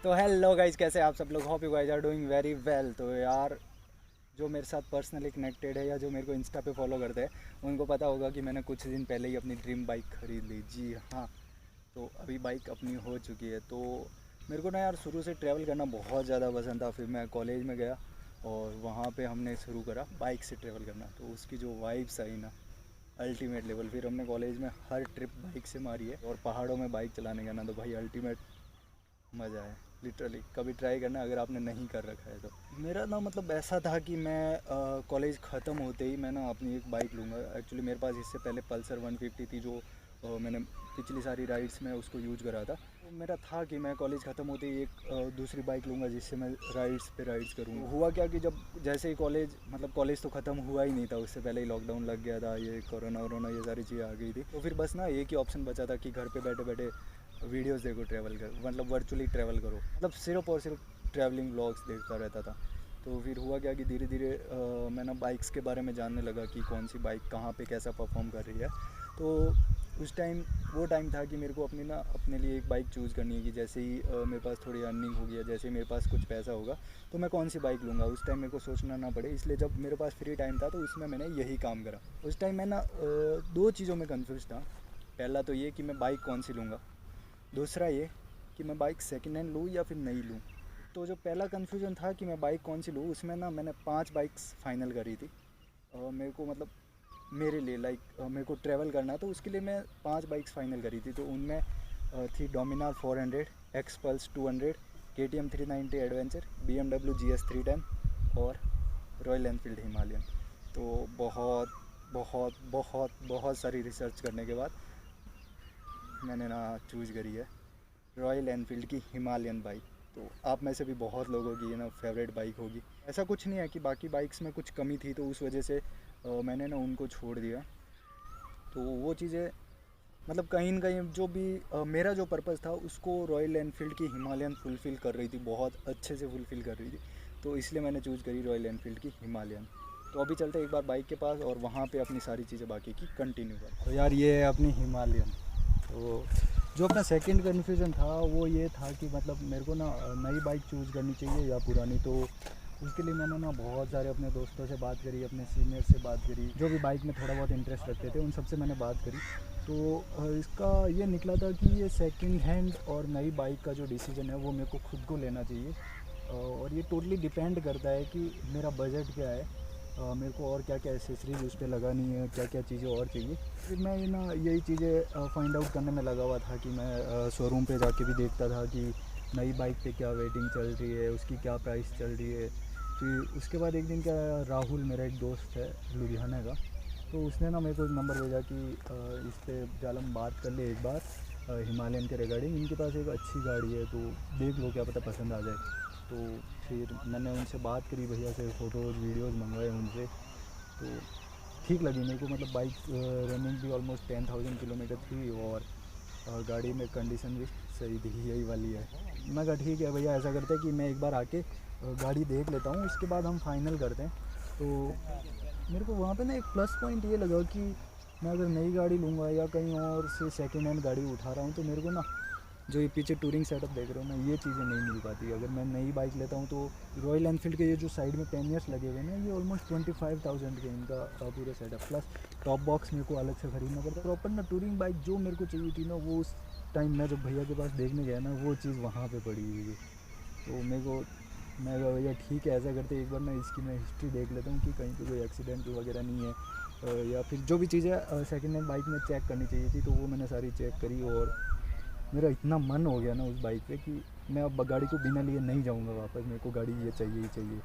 तो hello guys, कैसे आप सब लोग? Hope you guys are doing very well. तो यार, जो मेरे साथ पर्सनली कनेक्टेड है या जो मेरे को इंस्टा पे फॉलो करते हैं उनको पता होगा कि मैंने कुछ दिन पहले ही अपनी ड्रीम बाइक ख़रीद ली। जी हाँ, तो अभी बाइक अपनी हो चुकी है। तो मेरे को ना यार शुरू से ट्रैवल करना बहुत ज़्यादा पसंद था। फिर मैं कॉलेज में गया और वहाँ पे हमने शुरू करा बाइक से ट्रैवल करना। तो उसकी जो वाइब्स आई ना, अल्टीमेट लेवल। फिर हमने कॉलेज में हर ट्रिप बाइक से मारी है और पहाड़ों में बाइक चलाने का ना तो भाई अल्टीमेट मज़ा है। लिटरली कभी ट्राई करना अगर आपने नहीं कर रखा है तो। मेरा ना मतलब ऐसा था कि मैं कॉलेज ख़त्म होते ही मैं ना अपनी एक बाइक लूँगा। एक्चुअली मेरे पास इससे पहले पल्सर 150 थी, जो मैंने पिछली सारी राइड्स में उसको यूज करा था। तो मेरा था कि मैं कॉलेज ख़त्म होते ही एक दूसरी बाइक लूँगा जिससे मैं राइड्स करूँ। तो हुआ क्या कि जब जैसे ही कॉलेज, मतलब कॉलेज तो ख़त्म हुआ ही नहीं था, उससे पहले ही लॉकडाउन लग गया था, ये कोरोना वोरोना ये सारी चीज़ें आ गई थी। तो फिर बस ना एक ही ऑप्शन बचा था कि घर पे बैठे बैठे वीडियोस देखो, ट्रैवल कर, मतलब वर्चुअली ट्रैवल करो, मतलब सिर्फ और सिर्फ ट्रैवलिंग व्लॉग्स देखता रहता था। तो फिर हुआ क्या कि धीरे धीरे मैं ना बाइक्स के बारे में जानने लगा कि कौन सी बाइक कहाँ पे कैसा परफॉर्म कर रही है। तो उस टाइम वो टाइम था कि मेरे को अपने लिए एक बाइक चूज़ करनी है कि जैसे ही मेरे पास थोड़ी अर्निंग होगी या जैसे ही मेरे पास कुछ पैसा होगा तो मैं कौन सी बाइक लूँगा। उस टाइम मेरे को सोचना ना पड़े, इसलिए जब मेरे पास फ्री टाइम था तो उसमें मैंने यही काम करा। उस टाइम मैं ना दो चीज़ों में कन्फ्यूज़ था। पहला तो ये कि मैं बाइक कौन सी लूँगा, दूसरा ये कि मैं बाइक सेकेंड हैंड लूँ या फिर नई लूँ। तो जो पहला कन्फ्यूज़न था कि मैं बाइक कौन सी लूँ, उसमें ना मैंने 5 बाइक्स फ़ाइनल करी थी। मेरे को मतलब मेरे लिए मेरे को ट्रैवल करना है तो उसके लिए मैं 5 बाइक्स फ़ाइनल करी थी। तो उनमें थी Dominar 400, x pulse 200, K T M 390 adventure, B M W G S 310 और रॉयल एनफील्ड हिमालयन। तो बहुत बहुत बहुत बहुत सारी रिसर्च करने के बाद मैंने ना चूज़ करी है रॉयल एनफील्ड की हिमालयन बाइक। तो आप में से भी बहुत लोगों की ये ना फेवरेट बाइक होगी। ऐसा कुछ नहीं है कि बाकी बाइक्स में कुछ कमी थी तो उस वजह से मैंने ना उनको छोड़ दिया। तो वो चीज़ें मतलब कहीं न कहीं जो भी मेरा जो पर्पज़ था उसको रॉयल एनफील्ड की हिमालयन फुलफ़िल कर रही थी, बहुत अच्छे से फुलफ़िल कर रही थी। तो इसलिए मैंने चूज़ करी रॉयल एनफील्ड की हिमालयन। तो अभी चलते एक बार बाइक के पास और वहाँ पे अपनी सारी चीज़ें बाकी की कंटिन्यू कर। तो यार ये है अपनी हिमालयन। तो जो अपना सेकंड कन्फ्यूज़न था वो ये था कि मतलब मेरे को ना नई बाइक चूज़ करनी चाहिए या पुरानी। तो उसके लिए मैंने ना बहुत सारे अपने दोस्तों से बात करी, अपने सीनियर से बात करी, जो भी बाइक में थोड़ा बहुत इंटरेस्ट रखते थे उन सबसे मैंने बात करी। तो इसका ये निकला था कि ये सेकंड हैंड और नई बाइक का जो डिसीज़न है वो मेरे को खुद को लेना चाहिए। और ये टोटली डिपेंड करता है कि मेरा बजट क्या है, मेरे को और क्या क्या एसेसरीज उस पर लगानी है, क्या क्या चीज़ें और चाहिए। फिर मैं ये ना यही चीज़ें फाइंड आउट करने में लगा हुआ था कि मैं शोरूम पे जाके भी देखता था कि नई बाइक पे क्या वेटिंग चल रही है, उसकी क्या प्राइस चल रही है। फिर उसके बाद एक दिन क्या, राहुल मेरा एक दोस्त है लुधियाना का, तो उसने ना मेरे को एक नंबर भेजा कि इस पे जालम बात कर ले एक बार हिमालयन के रिगार्डिंग, इनके पास एक अच्छी गाड़ी है तो देख लो, क्या पता पसंद आ जाए। तो फिर मैंने उनसे बात करी, भैया से फ़ोटोज़ वीडियोज़ मंगवाए उनसे। तो ठीक लगी मेरे को, मतलब बाइक रनिंग भी ऑलमोस्ट 10,000 किलोमीटर थी और गाड़ी में कंडीशन भी सही थी, यही वाली है। मैं कहा ठीक है भैया, ऐसा करते हैं कि मैं एक बार आके गाड़ी देख लेता हूँ, उसके बाद हम फाइनल करते हैं। तो मेरे को वहाँ पे ना एक प्लस पॉइंट ये लगा कि मैं अगर नई गाड़ी लूँगा या कहीं और से सेकेंड हैंड गाड़ी उठा रहा हूँ तो मेरे को ना जो ये पीछे टूरिंग सेटअप देख रहे हो ना, ये चीज़ें नहीं मिल पाती। अगर मैं नई बाइक लेता हूँ तो रॉयल एनफील्ड के ये जो साइड में पैनियर्स लगे हुए हैं ना, ये ऑलमोस्ट 25,000 के इनका पूरा सेटअप, प्लस टॉप बॉक्स मेरे को अलग से ख़रीदना पड़ता है। प्रॉपर ना टूरिंग बाइक जो मेरे को चाहिए थी ना, वो उस टाइम मैं जब भैया के पास देखने गया ना, वो चीज़ वहाँ पर पड़ी हुई है। तो मेरे को, मैं कहा भैया ठीक है, ऐसा करते एक बार ना इसकी मैं हिस्ट्री देख लेता हूँ कि कहीं पे कोई एक्सीडेंट वगैरह नहीं है, या फिर जो भी चीज़ें सेकेंड हैंड बाइक में चेक करनी चाहिए थी तो वो मैंने सारी चेक करी। और मेरा इतना मन हो गया ना उस बाइक पे कि मैं अब गाड़ी को बिना लिए नहीं जाऊंगा वापस, मेरे को गाड़ी ये चाहिए ही चाहिए।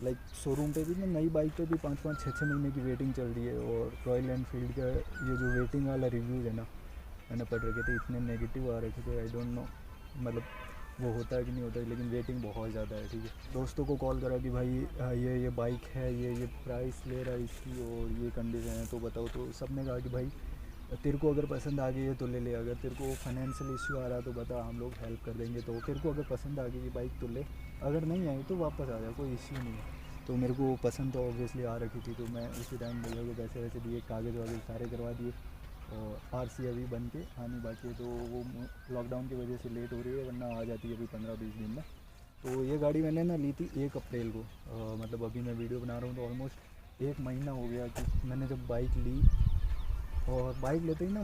लाइक शोरूम पे भी ना नई बाइक पे भी 5-5 6-6 महीने की वेटिंग चल रही है। और रॉयल एनफील्ड का ये जो वेटिंग वाला रिव्यूज़ है ना, मैंने पढ़ रखे थे, इतने नेगेटिव आ रखे थे, आई डोंट नो मतलब वो होता है कि नहीं होता है, लेकिन वेटिंग बहुत ज़्यादा है। ठीक है, दोस्तों को कॉल करा कि भाई ये बाइक है, ये प्राइस ले रहा है इसकी और ये कंडीशन है, तो बताओ। तो सब ने कहा कि भाई तेरे को अगर पसंद आ गई है तो ले ले, अगर तेरे को फाइनेंशियल इशू आ रहा है तो बता, हम लोग हेल्प कर देंगे। तो तेरे को अगर पसंद आ गई ये बाइक तो ले, अगर नहीं आई तो वापस आ जा, कोई इश्यू नहीं है। तो मेरे को पसंद तो ऑब्वियसली आ रखी थी, तो मैं उसी टाइम भैया को पैसे वैसे दिए, कागज़ वागज़ सारे करवा दिए। और आरसी अभी बन के आनी बाकी है, तो वो लॉकडाउन की वजह से लेट हो रही है, वरना आ जाती है अभी 15-20 दिन में। तो ये गाड़ी मैंने ना ली थी 1 अप्रैल को, मतलब अभी मैं वीडियो बना रहा हूँ तो ऑलमोस्ट 1 महीना हो गया कि मैंने जब बाइक ली। और बाइक लेते ही ना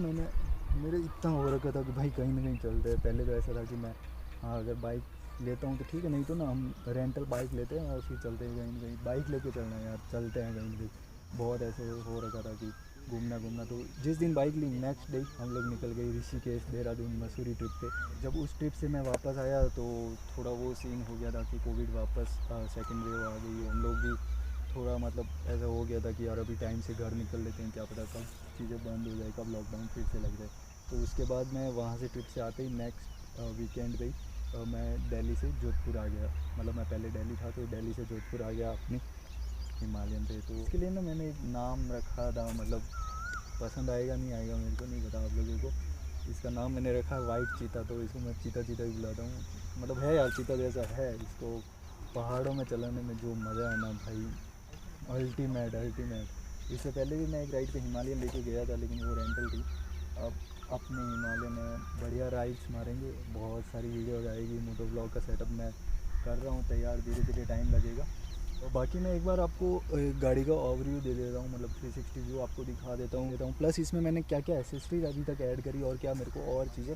मेरे इतना हो रखा था कि भाई कहीं ना कहीं चलते हैं। पहले तो ऐसा था कि मैं हाँ अगर बाइक लेता हूँ तो ठीक है, नहीं तो ना हम रेंटल बाइक लेते हैं और फिर चलते हैं कहीं ना कहीं। बाइक लेके चलना है यार, चलते हैं कहीं ना कहीं। बहुत ऐसे हो रखा था कि घूमना। तो जिस दिन बाइक ली नेक्स्ट डे हम लोग निकल गए ऋषिकेश, देहरादून, मसूरी ट्रिप पे। जब उस ट्रिप से मैं वापस आया तो थोड़ा वो सीन हो गया था कि कोविड वापस सेकेंड वेव आ गई। हम लोग भी थोड़ा मतलब ऐसा हो गया था कि यार अभी टाइम से घर निकल लेते हैं, क्या पता कब चीज़ें बंद हो जाए, कब लॉकडाउन फिर से लग जाए। तो उसके बाद मैं वहाँ से ट्रिप से आते ही नेक्स्ट वीकेंड पे ही मैं दिल्ली से जोधपुर आ गया। मतलब मैं पहले दिल्ली था तो दिल्ली से जोधपुर आ गया अपनी हिमालयन पे। तो उसके लिए ना मैंने एक नाम रखा था, मतलब पसंद आएगा नहीं आएगा मेरे को नहीं पता आप लोगों को। इसका नाम मैंने रखा वाइट चीता। तो इसको मैं चीता चीता ही बुलाता हूँ। मतलब है यार चीता जैसा है। इसको पहाड़ों में चलाने में जो मज़ा है ना भाई, अल्टीमेट। इससे पहले भी मैं एक राइड पे हिमालयन लेके गया था, लेकिन वो रेंटल थी। अब अपने हिमालयन में बढ़िया राइड्स मारेंगे, बहुत सारी वीडियोज आएगी। मोटो ब्लॉग का सेटअप मैं कर रहा हूँ तैयार, धीरे धीरे टाइम लगेगा। और बाकी मैं एक बार आपको गाड़ी का ओवरव्यू दे देता हूँ, मतलब 360 व्यू आपको दिखा देता हूँ। प्लस इसमें मैंने क्या क्या एसेसरीज अभी तक ऐड करी और क्या मेरे को और चीज़ें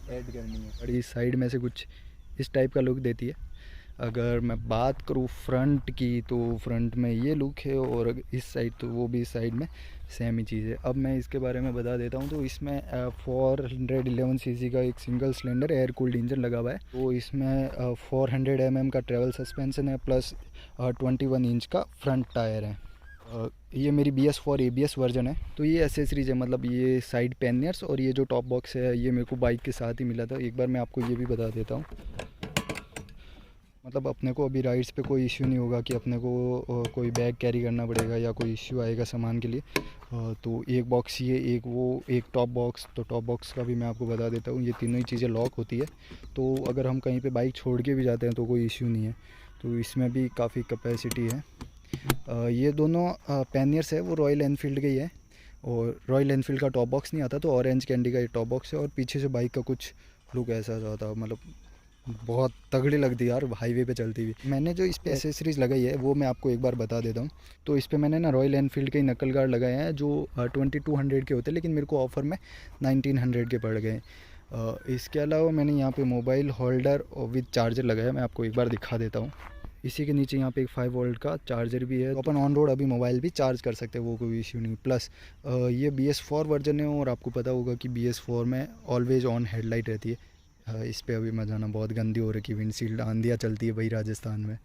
ऐड करनी है। गाड़ी साइड में से कुछ इस टाइप का लुक देती है। अगर मैं बात करूँ फ्रंट की तो फ्रंट में ये लुक है, और इस साइड तो वो भी इस साइड में सेम ही चीज़ है। अब मैं इसके बारे में बता देता हूँ। तो इसमें 411 सीसी का एक single cylinder air cooled engine लगा हुआ है। तो इसमें 400 mm का ट्रेवल सस्पेंसन है, प्लस 21 इंच का फ्रंट टायर है। ये मेरी BS4 ABS वर्जन है। तो ये एसेसरीज है, मतलब ये साइड पैनियर्स और ये जो टॉप बॉक्स है ये मेरे को बाइक के साथ ही मिला था। एक बार मैं आपको ये भी बता देता हूँ। मतलब अपने को अभी राइड्स पे कोई इश्यू नहीं होगा कि अपने को कोई बैग कैरी करना पड़ेगा या कोई इश्यू आएगा सामान के लिए। तो एक बॉक्स ये, एक वो, एक टॉप बॉक्स। तो टॉप बॉक्स का भी मैं आपको बता देता हूँ, ये तीनों ही चीज़ें लॉक होती है। तो अगर हम कहीं पे बाइक छोड़ के भी जाते हैं तो कोई इश्यू नहीं है। तो इसमें भी काफ़ी कैपेसिटी है। ये दोनों पैनियर्स है वो रॉयल एनफील्ड के ही है। और रॉयल एनफील्ड का टॉप बॉक्स नहीं आता, तो ऑरेंज कैंडी का ये टॉप बॉक्स है। और पीछे से बाइक का कुछ लुक ऐसा आता, मतलब बहुत तगड़ी लगती है यार हाईवे पे चलती हुई। मैंने जो इस पे एसेसरीज़ लगाई है वो मैं आपको एक बार बता देता हूँ। तो इस पे मैंने ना रॉयल एनफील्ड के नकल गार्ड लगाए हैं जो 2200 के होते हैं, लेकिन मेरे को ऑफ़र में 1900 के पड़ गए। इसके अलावा मैंने यहाँ पे मोबाइल होल्डर और विद चार्जर लगाया, मैं आपको एक बार दिखा देता हूँ। इसी के नीचे यहाँ पे एक 5 वोल्ट का चार्जर भी है, तो अपन ऑन रोड अभी मोबाइल भी चार्ज कर सकते हैं, वो कोई इश्यू नहीं। प्लस ये BS4 वर्जन है, और आपको पता होगा कि BS4 में ऑलवेज ऑन हेडलाइट रहती है। इस पे अभी मजाना बहुत गंदी हो रखी, विंडशील्ड आंधियाँ चलती है भाई राजस्थान में।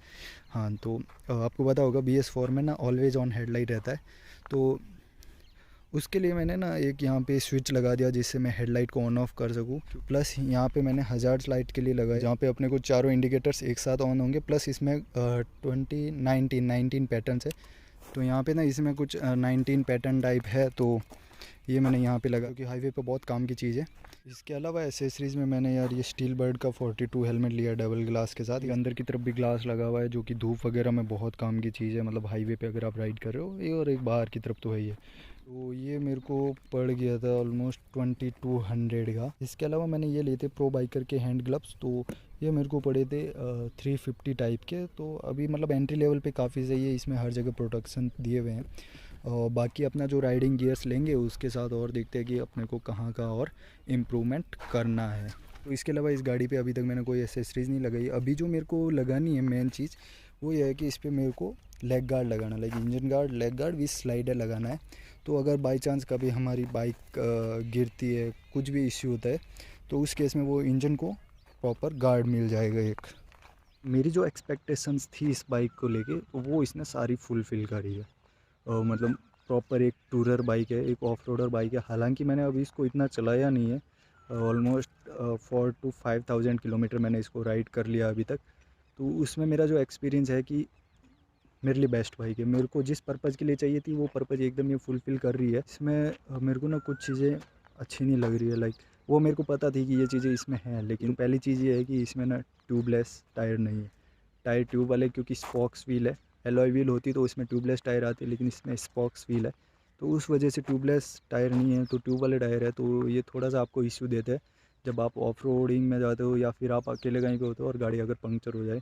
हाँ तो आपको पता होगा BS4 में ना ऑलवेज ऑन हेडलाइट रहता है। तो उसके लिए मैंने ना एक यहाँ पे स्विच लगा दिया जिससे मैं हेडलाइट को ऑन ऑफ कर सकूँ। प्लस यहाँ पे मैंने हज़ार्ड लाइट के लिए लगाया जहाँ पे अपने को चारों इंडिकेटर्स एक साथ ऑन होंगे। प्लस इसमें 19 पैटर्न्स है। तो यहाँ पे ना इसमें कुछ 19 पैटर्न टाइप है, तो ये मैंने यहाँ पे लगा क्योंकि हाईवे पे बहुत काम की चीज़ है। इसके अलावा एसेसरीज़ में मैंने यार ये स्टील बर्ड का 42 हेलमेट लिया डबल ग्लास के साथ। ये अंदर की तरफ भी ग्लास लगा हुआ है जो कि धूप वगैरह में बहुत काम की चीज़ है, मतलब हाईवे पे अगर आप राइड कर रहे हो ये, और एक बाहर की तरफ तो है ही है। तो ये मेरे को पड़ गया था ऑलमोस्ट 2200 का। इसके अलावा मैंने ये लिए थे प्रो बाइकर के हैंड ग्लव्स, तो ये मेरे को पड़े थे 350 टाइप के। तो अभी मतलब एंट्री लेवल पे काफ़ी सही है, इसमें हर जगह प्रोटेक्शन दिए हुए हैं। और बाकी अपना जो राइडिंग गियर्स लेंगे उसके साथ और देखते हैं कि अपने को कहाँ का और इम्प्रूवमेंट करना है। तो इसके अलावा इस गाड़ी पे अभी तक मैंने कोई एसेसरीज़ नहीं लगाई। अभी जो मेरे को लगानी है मेन चीज़ वो ये है कि इस पर मेरे को लेग गार्ड लगाना, like engine guard, leg guard with slider लगाना है। तो अगर बाई चांस कभी हमारी बाइक गिरती है, कुछ भी इश्यू होता है, तो उस केस में वो इंजन को प्रॉपर गार्ड मिल जाएगा एक। मेरी जो एक्सपेक्टेशंस थी इस बाइक को लेके वो इसने सारी फुलफ़िल करी है। मतलब प्रॉपर एक टूरर बाइक है, एक ऑफ रोडर बाइक है। हालांकि मैंने अभी इसको इतना चलाया नहीं है, ऑलमोस्ट 4,000 to 5,000 किलोमीटर मैंने इसको राइड कर लिया अभी तक। तो उसमें मेरा जो एक्सपीरियंस है कि मेरे लिए बेस्ट बाइक है। मेरे को जिस पर्पज़ के लिए चाहिए थी वो पर्पज़ एकदम ये फुलफ़िल कर रही है। इसमें मेरे को ना कुछ चीज़ें अच्छी नहीं लग रही है, लाइक वो मेरे को पता थी कि ये चीज़ें इसमें हैं, लेकिन पहली चीज़ ये है कि इसमें ना ट्यूबलेस टायर नहीं है। टायर ट्यूब वाले, क्योंकि स्पॉक्स व्हील है। एलॉय व्हील होती तो इसमें ट्यूबलेस टायर आते, लेकिन इसमें स्पॉक्स व्हील है। तो उस वजह से ट्यूबलेस टायर नहीं है, तो ट्यूब वाले टायर है, तो ये थोड़ा सा आपको इश्यू देते हैं जब आप ऑफ रोडिंग में जाते हो या फिर आप अकेले कहीं पे होते हो और गाड़ी अगर पंक्चर हो जाए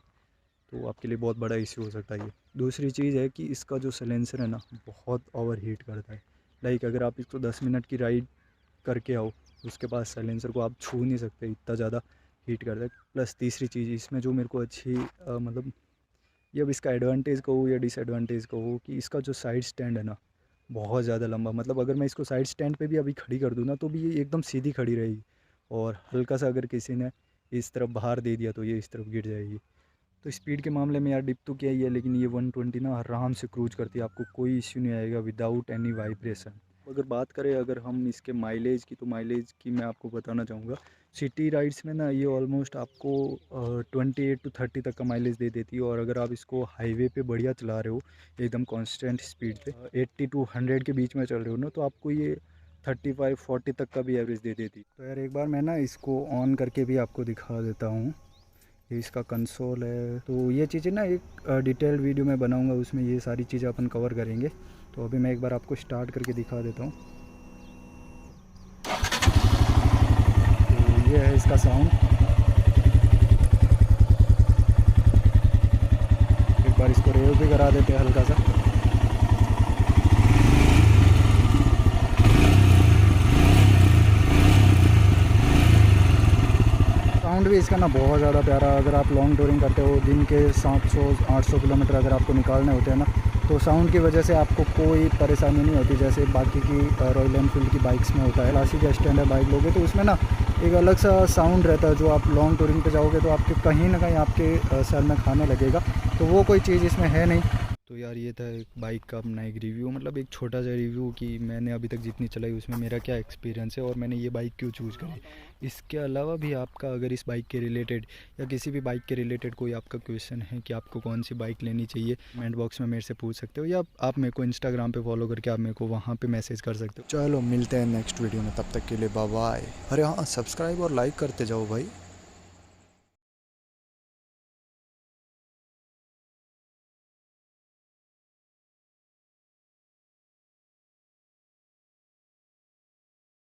तो आपके लिए बहुत बड़ा इश्यू हो सकता है ये। दूसरी चीज़ है कि इसका जो साइलेंसर है ना बहुत ओवर हीट करता है। लाइक अगर आप इसको 10 मिनट की राइड करके आओ उसके बाद साइलेंसर को आप छू नहीं सकते, इतना ज़्यादा हीट करता है। प्लस तीसरी चीज़ इसमें जो मेरे को अच्छी मतलब ये अब इसका एडवांटेज कहूँ या डिसएडवांटेज कहूँ कि इसका जो साइड स्टैंड है ना बहुत ज़्यादा लंबा, मतलब अगर मैं इसको साइड स्टैंड पे भी अभी खड़ी कर दूँ ना तो भी ये एकदम सीधी खड़ी रहेगी, और हल्का सा अगर किसी ने इस तरफ बाहर दे दिया तो ये इस तरफ गिर जाएगी। तो स्पीड के मामले में यार डिप तो क्या ही है, लेकिन ये 120 ना आराम से क्रूज करती है, आपको कोई इश्यू नहीं आएगा विदाउट एनी वाइब्रेशन। अगर बात करें अगर हम इसके माइलेज की, तो माइलेज की मैं आपको बताना चाहूँगा सिटी राइड्स में ना ये ऑलमोस्ट आपको 28 to 30 तक का माइलेज दे देती है, और अगर आप इसको हाईवे पे बढ़िया चला रहे हो एकदम कांस्टेंट स्पीड पे 80 to 100 के बीच में चल रहे हो ना, तो आपको ये 35-40 तक का भी एवरेज दे देती। तो यार एक बार मैं ना इसको ऑन करके भी आपको दिखा देता हूँ। ये इसका कंसोल है, तो ये चीज़ें ना एक डिटेल वीडियो में बनाऊंगा, उसमें ये सारी चीज़ें अपन कवर करेंगे। तो अभी मैं एक बार आपको स्टार्ट करके दिखा देता हूँ। तो ये है इसका साउंड, एक बार इसको रेव भी करा देते हैं हल्का सा। साउंड भी इसका ना बहुत ज़्यादा प्यारा। अगर आप लॉन्ग टूरिंग करते हो दिन के 700-800 किलोमीटर अगर आपको निकालने होते हैं ना, तो साउंड की वजह से आपको कोई परेशानी नहीं होती, जैसे बाकी की रॉयल एनफील्ड की बाइक्स में होता है। क्लासिक या स्टैंडर्ड बाइक लोगे तो उसमें ना एक अलग सा साउंड रहता है, जो आप लॉन्ग टूरिंग पे जाओगे तो आपके कहीं ना कहीं आपके सर में खाने लगेगा, तो वो कोई चीज़ इसमें है नहीं। तो यार ये था एक बाइक का अपना एक रिव्यू, मतलब एक छोटा सा रिव्यू कि मैंने अभी तक जितनी चलाई उसमें मेरा क्या एक्सपीरियंस है और मैंने ये बाइक क्यों चूज़ करी। इसके अलावा भी आपका अगर इस बाइक के रिलेटेड या किसी भी बाइक के रिलेटेड कोई आपका क्वेश्चन है कि आपको कौन सी बाइक लेनी चाहिए, कमेंट बॉक्स में मेरे से पूछ सकते हो, या आप मेरे को इंस्टाग्राम पे फॉलो करके आप मेरे को वहाँ पे मैसेज कर सकते हो। चलो मिलते हैं नेक्स्ट वीडियो में, तब तक के लिए बाय बाय। अरे हाँ, सब्सक्राइब और लाइक करते जाओ भाई।